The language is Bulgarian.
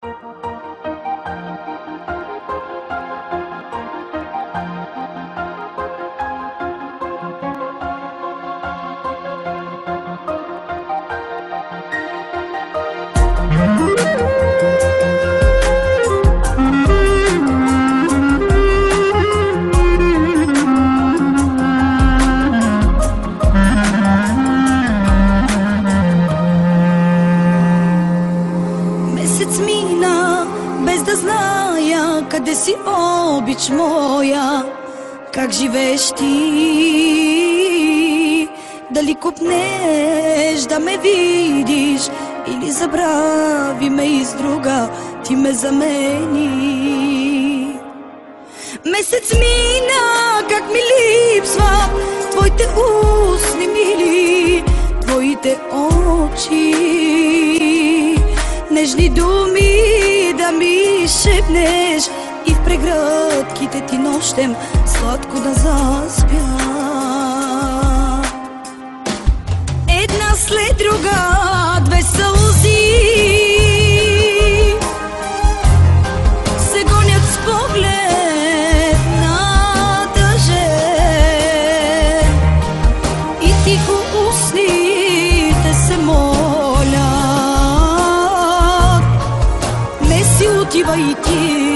Месец мина, без да зная къде си, обич моя. Как живееш ти? Дали копнеш да ме видиш или забрави ме из друга, ти ме замени? Месец мина, как ми липсват твоите устни мили, твоите очи, нежни думи да ми шепнеш и в прегръдките ти нощем сладко да заспя. Една след друга, две сълзи се гонят с поглед на тъжен и тихо устните се молят: не си отивай ти.